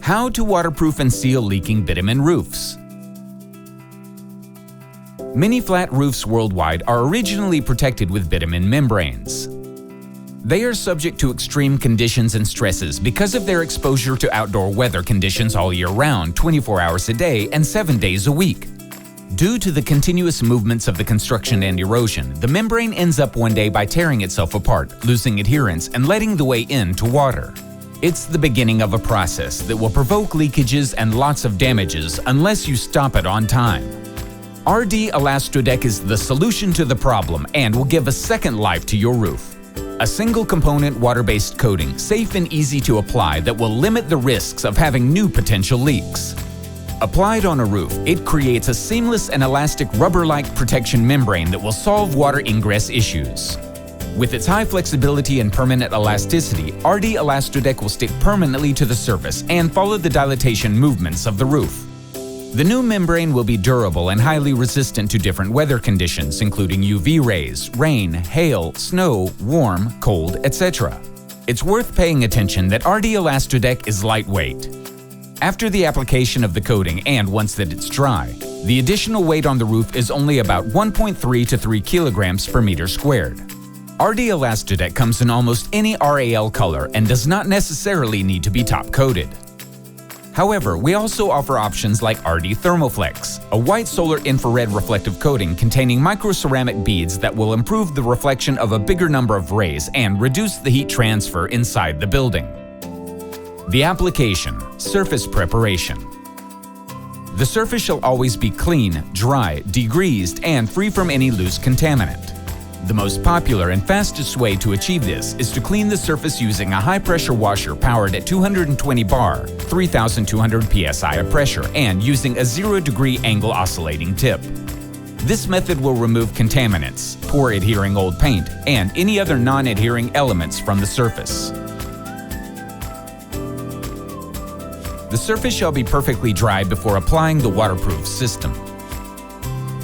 How to waterproof and seal leaking bitumen roofs. Many flat roofs worldwide are originally protected with bitumen membranes. They are subject to extreme conditions and stresses because of their exposure to outdoor weather conditions all year round, 24 hours a day and 7 days a week. Due to the continuous movements of the construction and erosion, the membrane ends up one day by tearing itself apart, losing adherence, and letting the way in to water. It's the beginning of a process that will provoke leakages and lots of damages unless you stop it on time. RD-Elastodeck is the solution to the problem and will give a second life to your roof. A single-component water-based coating, safe and easy to apply, that will limit the risks of having new potential leaks. Applied on a roof, it creates a seamless and elastic rubber-like protection membrane that will solve water ingress issues. With its high flexibility and permanent elasticity, RD-Elastodeck will stick permanently to the surface and follow the dilatation movements of the roof. The new membrane will be durable and highly resistant to different weather conditions, including UV rays, rain, hail, snow, warm, cold, etc. It's worth paying attention that RD-Elastodeck is lightweight. After the application of the coating and once that it's dry, the additional weight on the roof is only about 1.3 to 3 kilograms per meter squared. RD-Elastodeck comes in almost any RAL color and does not necessarily need to be top-coated. However, we also offer options like RD Thermoflex, a white solar infrared reflective coating containing microceramic beads that will improve the reflection of a bigger number of rays and reduce the heat transfer inside the building. The application, surface preparation. The surface shall always be clean, dry, degreased, and free from any loose contaminant. The most popular and fastest way to achieve this is to clean the surface using a high-pressure washer powered at 220 bar, 3,200 psi of pressure, and using a 0-degree angle oscillating tip. This method will remove contaminants, poor adhering old paint, and any other non-adhering elements from the surface. The surface shall be perfectly dry before applying the waterproof system.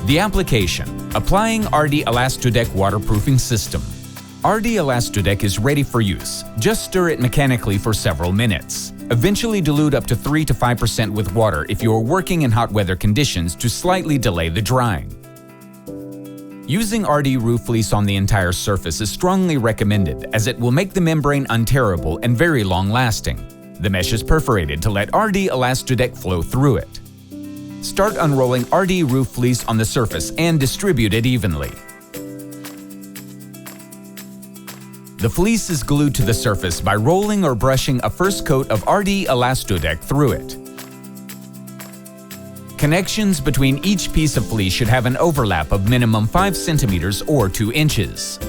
The application. Applying RD-Elastodeck waterproofing system. RD-Elastodeck is ready for use. Just stir it mechanically for several minutes. Eventually dilute up to 3 to 5% with water if you are working in hot weather conditions to slightly delay the drying. Using RD-Roof Fleece on the entire surface is strongly recommended as it will make the membrane untearable and very long-lasting. The mesh is perforated to let RD-Elastodeck flow through it. Start unrolling RD-Roof Fleece on the surface and distribute it evenly. The fleece is glued to the surface by rolling or brushing a first coat of RD-Elastodeck through it. Connections between each piece of fleece should have an overlap of minimum 5 centimeters or 2 inches.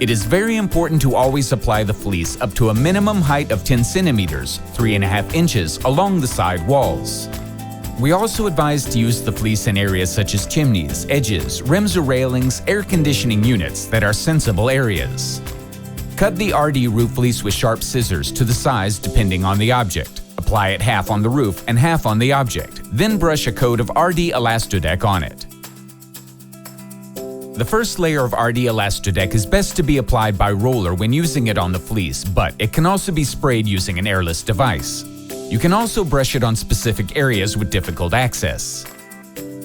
It is very important to always apply the fleece up to a minimum height of 10 centimeters, 3.5 inches, along the side walls. We also advise to use the fleece in areas such as chimneys, edges, rims or railings, air conditioning units that are sensible areas. Cut the RD-Roof Fleece with sharp scissors to the size depending on the object. Apply it half on the roof and half on the object, then brush a coat of RD-Elastodeck on it. The first layer of RD-Elastodeck is best to be applied by roller when using it on the fleece, but it can also be sprayed using an airless device. You can also brush it on specific areas with difficult access.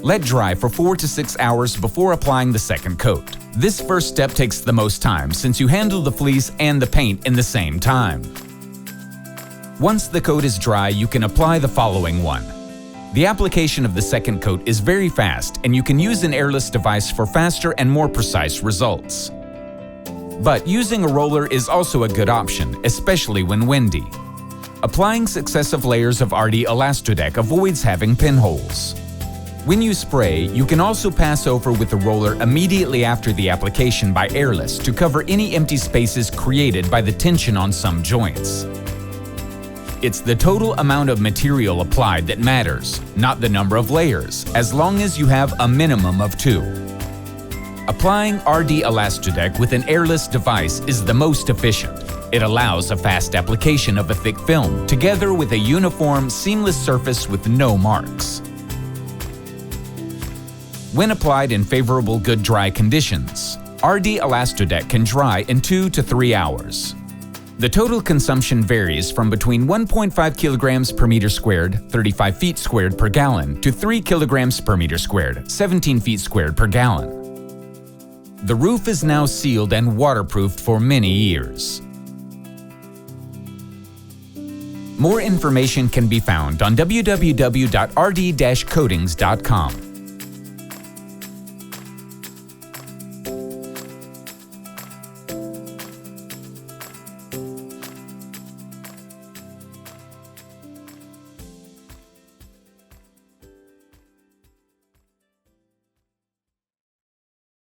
Let dry for 4 to 6 hours before applying the second coat. This first step takes the most time since you handle the fleece and the paint in the same time. Once the coat is dry, you can apply the following one. The application of the second coat is very fast, and you can use an airless device for faster and more precise results. But using a roller is also a good option, especially when windy. Applying successive layers of RD-Elastodeck avoids having pinholes. When you spray, you can also pass over with the roller immediately after the application by airless to cover any empty spaces created by the tension on some joints. It's the total amount of material applied that matters, not the number of layers, as long as you have a minimum of 2. Applying RD-Elastodeck with an airless device is the most efficient. It allows a fast application of a thick film, together with a uniform, seamless surface with no marks. When applied in favorable good dry conditions, RD-Elastodeck can dry in 2 to 3 hours. The total consumption varies from between 1.5 kilograms per meter squared, 35 feet squared per gallon, to 3 kilograms per meter squared, 17 feet squared per gallon. The roof is now sealed and waterproofed for many years. More information can be found on www.rd-coatings.com.